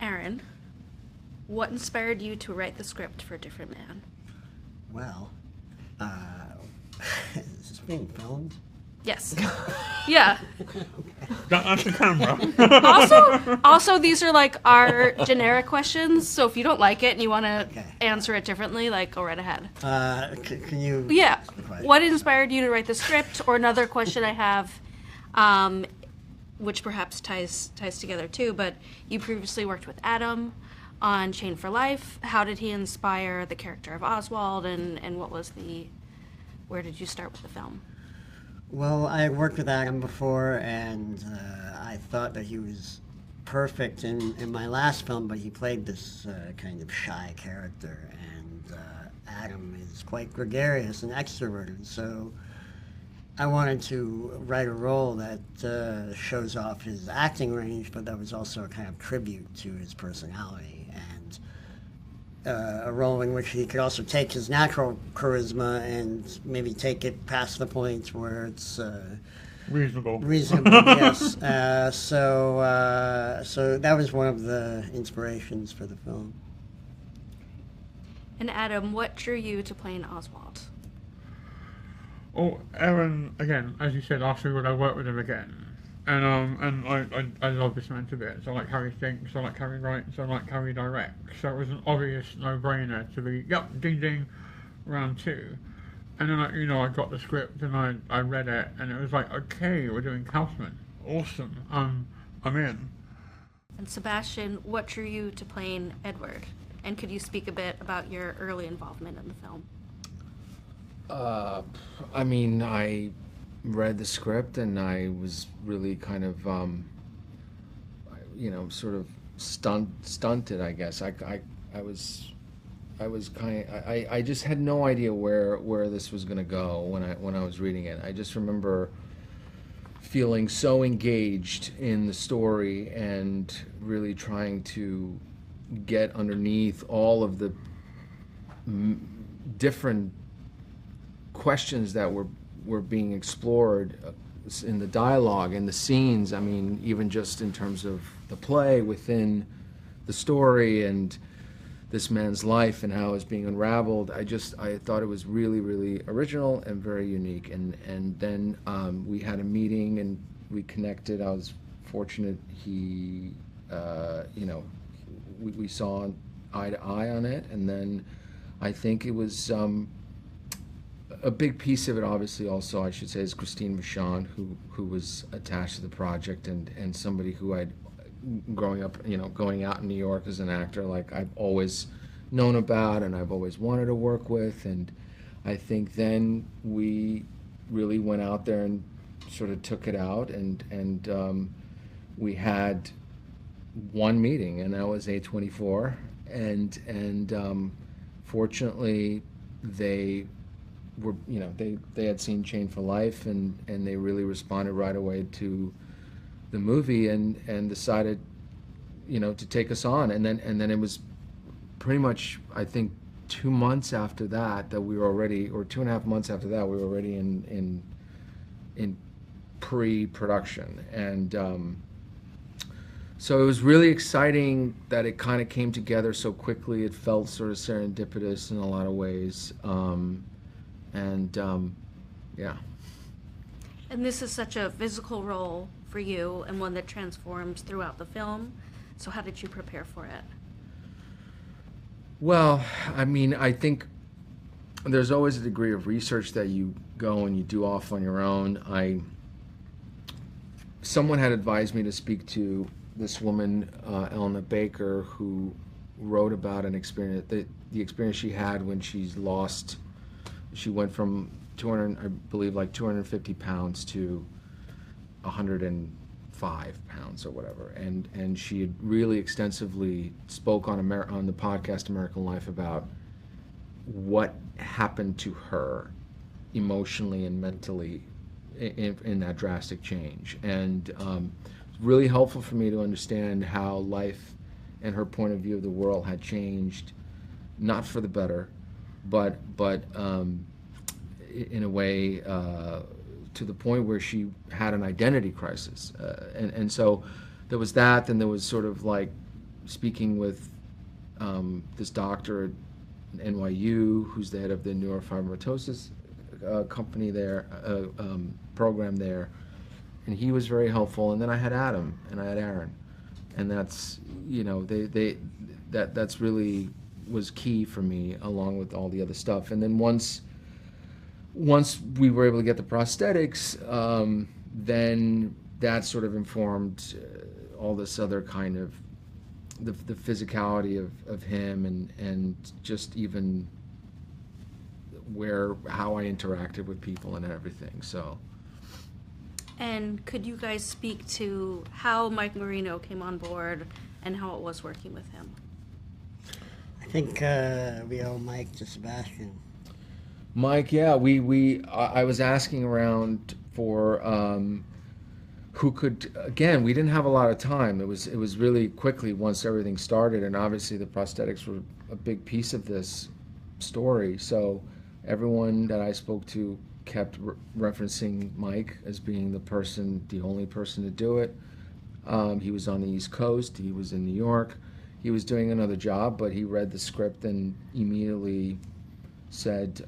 Aaron, what inspired you to write the script for Different Man? Well, is this being filmed? Yes. Yeah. That's the camera. Also, these are like our generic questions. So if you don't like it and you want to answer it differently, like go right ahead. Can you? Yeah. What inspired you to write the script? Or another question I have, which perhaps ties together too. But you previously worked with Adam on Chain for Life. How did he inspire the character of Oswald? And what was where did you start with the film? Well, I had worked with Adam before, and I thought that he was perfect in my last film, but he played this kind of shy character, and Adam is quite gregarious and extroverted, so I wanted to write a role that shows off his acting range, but that was also a kind of tribute to his personality, and a role in which he could also take his natural charisma and maybe take it past the point where it's reasonable. Yes. So that was one of the inspirations for the film. And Adam, what drew you to playing Oswald? Oh, Aaron, again, as you said, after would I work with him again? And I love this man to bits. I like how he thinks, I like how he writes, I like how he directs. So it was an obvious no-brainer to be, yep, ding ding, round two. And then I got the script and I read it and it was like, okay, we're doing Kaufman. Awesome. I'm in. And Sebastian, what drew you to playing Edward? And could you speak a bit about your early involvement in the film? I read the script and I was really kind of, sort of stunted, I guess. I just had no idea where this was going to go when I was reading it. I just remember feeling so engaged in the story and really trying to get underneath all of the different questions that were being explored in the dialogue and the scenes. I mean, even just in terms of the play within the story and this man's life and how it's being unraveled. I thought it was really, really original and very unique. And then we had a meeting and we connected. I was fortunate we saw eye to eye on it. And then I think it was a big piece of it, obviously, also, I should say, is Christine Vachon, who was attached to the project and somebody who I'd, growing up, going out in New York as an actor, like I've always known about and I've always wanted to work with. And I think then we really went out there and sort of took it out and we had one meeting, and that was A24. And fortunately, they were, they had seen Chain for Life and they really responded right away to the movie and decided, to take us on. And then it was pretty much, I think, 2 months after that we were already, or 2.5 months after that, we were already in pre-production. And so it was really exciting that it kind of came together so quickly. It felt sort of serendipitous in a lot of ways. Yeah. And this is such a physical role for you and one that transforms throughout the film. So how did you prepare for it? Well, I think there's always a degree of research that you go and you do off on your own. Someone had advised me to speak to this woman, Elna Baker, who wrote about an experience, the experience she had when she went from 250 pounds to 105 pounds or whatever, and she had really extensively spoke on the podcast American Life about what happened to her emotionally and mentally in that drastic change. And it's really helpful for me to understand how life and her point of view of the world had changed, not for the better, but in a way to the point where she had an identity crisis. And so there was that, then there was sort of like speaking with this doctor at NYU, who's the head of the neurofibromatosis company there, program there, and he was very helpful. And then I had Adam and I had Aaron, and that's, you know, that's really was key for me, along with all the other stuff. And then once we were able to get the prosthetics, then that sort of informed all this other kind of the physicality of him, and just even how I interacted with people and everything. So. And could you guys speak to how Mike Marino came on board and how it was working with him? I think we owe Mike to Sebastian. Mike, yeah, I was asking around for who could. Again, we didn't have a lot of time. It was really quickly once everything started, and obviously the prosthetics were a big piece of this story. So everyone that I spoke to kept referencing Mike as being the only person to do it. He was on the East Coast. He was in New York. He was doing another job, but he read the script and immediately said,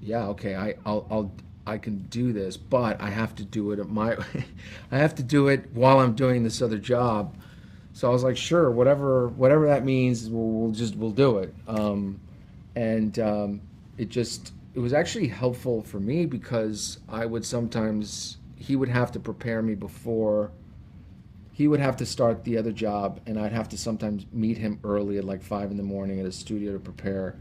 "Yeah, okay, I can do this, but I have to do it I have to do it while I'm doing this other job." So I was like, "Sure, whatever that means, we'll do it." It was actually helpful for me, because he would have to prepare me before. He would have to start the other job, and I'd have to sometimes meet him early at like 5 a.m. at a studio to prepare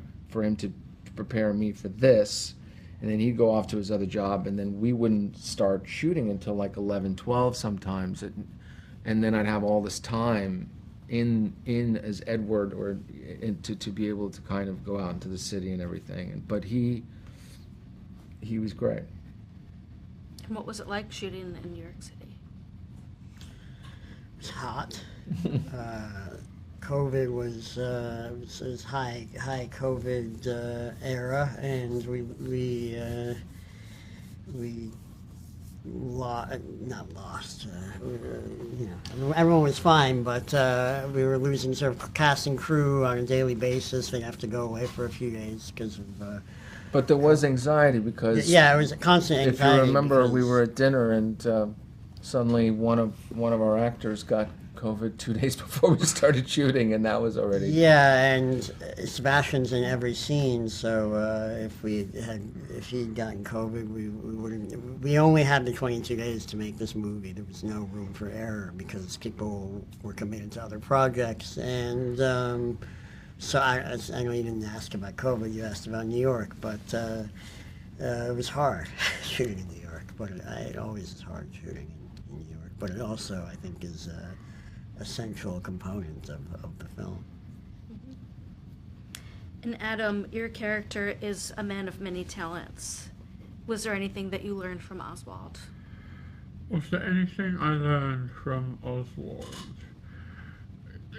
me for this, and then he'd go off to his other job, and then we wouldn't start shooting until like 11, 12 sometimes, and then I'd have all this time in as Edward to be able to kind of go out into the city and everything. But he was great. And what was it like shooting in New York City? It was hot. COVID was high COVID era, and not lost. Everyone was fine, but we were losing sort of cast and crew on a daily basis. They'd have to go away for a few days because of. But there was anxiety because. Yeah, it was a constant anxiety. If you remember, we were at dinner, and suddenly one of our actors got COVID 2 days before we started shooting, and that was already. Yeah, and Sebastian's in every scene, so if he'd gotten COVID, we wouldn't. We only had the 22 days to make this movie. There was no room for error because people were committed to other projects, and so I know you didn't ask about COVID. You asked about New York, but it was hard shooting in New York. But it always is hard shooting in New York. But it also, I think, is a central component of the film. And Adam, your character is a man of many talents. Was there anything that you learned from Oswald? Was there anything I learned from Oswald?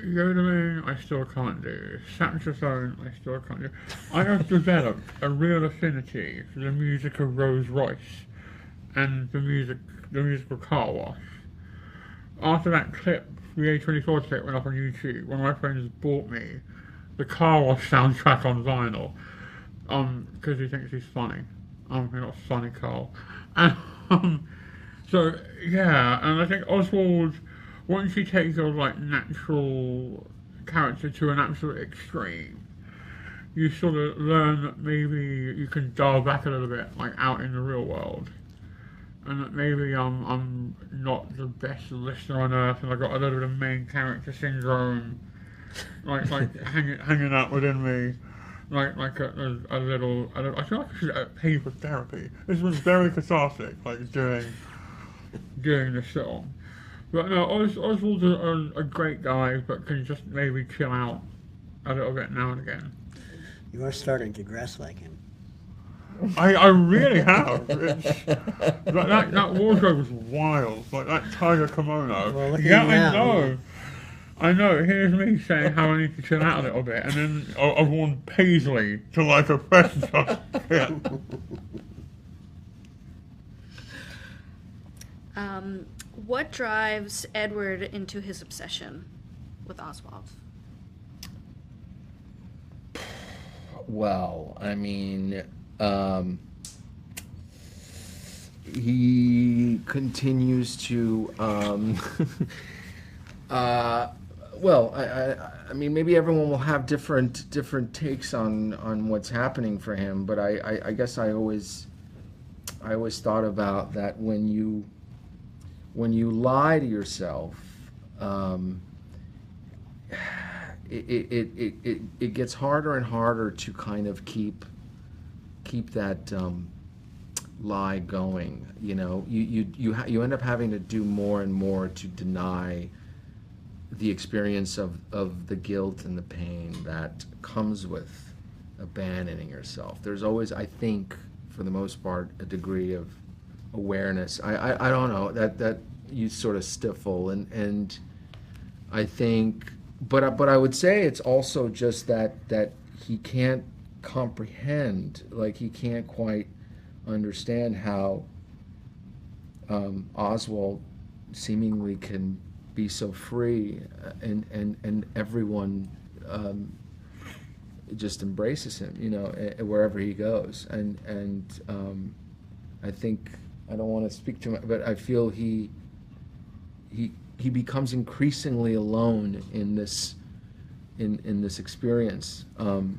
Yodeling, I still can't do. Saxophone, I still can't do. I have developed a real affinity for the music of Rose Royce and the musical Car Wash. After that clip, the A24 clip went up on YouTube, one of my friends bought me the Car Wash soundtrack on vinyl, because he thinks he's funny. You're not funny, Carl. And, so, yeah, and I think Oswald, once you take your, like, natural character to an absolute extreme, you sort of learn that maybe you can dial back a little bit, like, out in the real world. And that maybe I'm not the best listener on earth, and I got a little bit of main character syndrome, like hanging out within me, like a little. I feel like I should pay for therapy. This was very cathartic, like doing this film. But no, Oswald's a great guy, but can just maybe chill out a little bit now and again. You are starting to dress like him. I really have. That wardrobe was wild. Like that tiger kimono. Well, look at yeah, you now. I know. Here's me saying how I need to chill out a little bit, and then I've worn paisley to like a festival. Yeah. What drives Edward into his obsession? with Oswald? Well, I mean, he continues to, well, I mean, maybe everyone will have different takes on what's happening for him, but I guess I always thought about that when you lie to yourself, it gets harder and harder to kind of keep that lie going. You know, you end up having to do more and more to deny the experience of the guilt and the pain that comes with abandoning yourself. There's always, I think, for the most part, a degree of awareness. I don't know, that you sort of stifle, and I think, but I would say it's also just that he can't comprehend, like he can't quite understand how Oswald seemingly can be so free, and everyone just embraces him, you know, wherever he goes. And I think, I don't want to speak too much, but I feel he becomes increasingly alone in this experience, and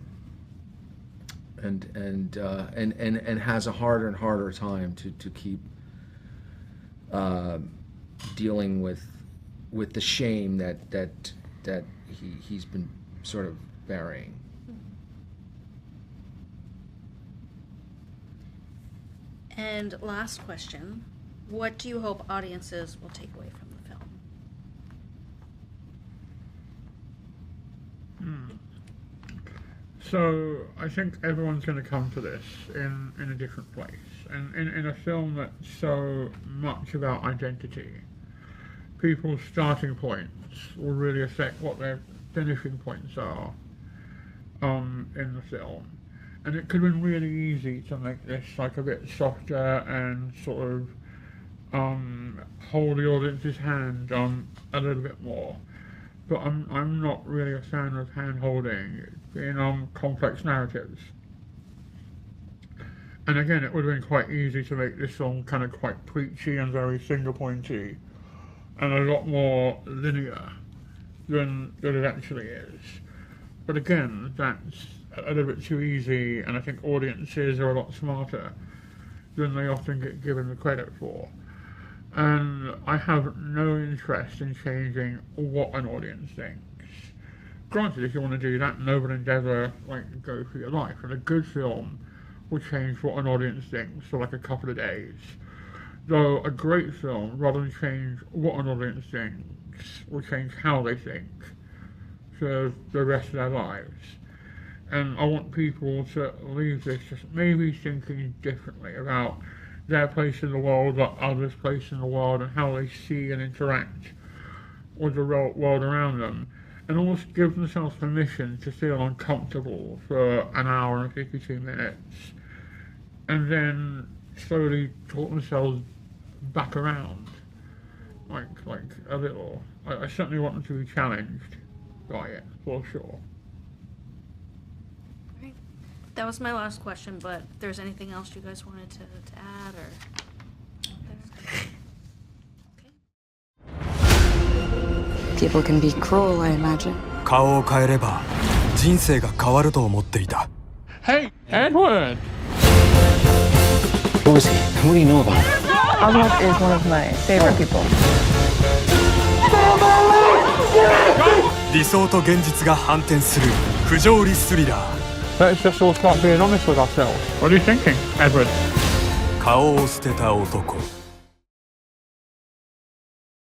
has a harder and harder time to keep dealing with the shame that he's been sort of burying. And last question, what do you hope audiences will take away from the film? So I think everyone's going to come to this in a different place, and in a film that's so much about identity, people's starting points will really affect what their finishing points are in the film. And it could have been really easy to make this like a bit softer and sort of hold the audience's hand a little bit more. But I'm not really a fan of hand-holding in complex narratives. And again, it would have been quite easy to make this film kind of quite preachy and very finger-pointy, and a lot more linear than it actually is. But again, that's a little bit too easy, and I think audiences are a lot smarter than they often get given the credit for. And I have no interest in changing what an audience thinks. Granted, if you want to do that, noble endeavour, like, go through your life. And a good film will change what an audience thinks for like a couple of days. Though a great film, rather than change what an audience thinks, will change how they think for the rest of their lives. And I want people to leave this just maybe thinking differently about their place in the world, or others' place in the world, and how they see and interact with the world around them, and almost give themselves permission to feel uncomfortable for an hour and 52 minutes, and then slowly talk themselves back around, like a little. I certainly want them to be challenged by it, for sure. Great. That was my last question, but if there's anything else you guys wanted to add, or... Okay. People can be cruel, I imagine. 顔を変えれば人生が変わると思っていた。 Hey, Edward! Who is he? What do you know about him? Oswald is one of my favorite people. 理想と現実が反転する不条理スリラー。 Let's just all start being honest with ourselves. What are you thinking, Edward? 顔を捨てた男。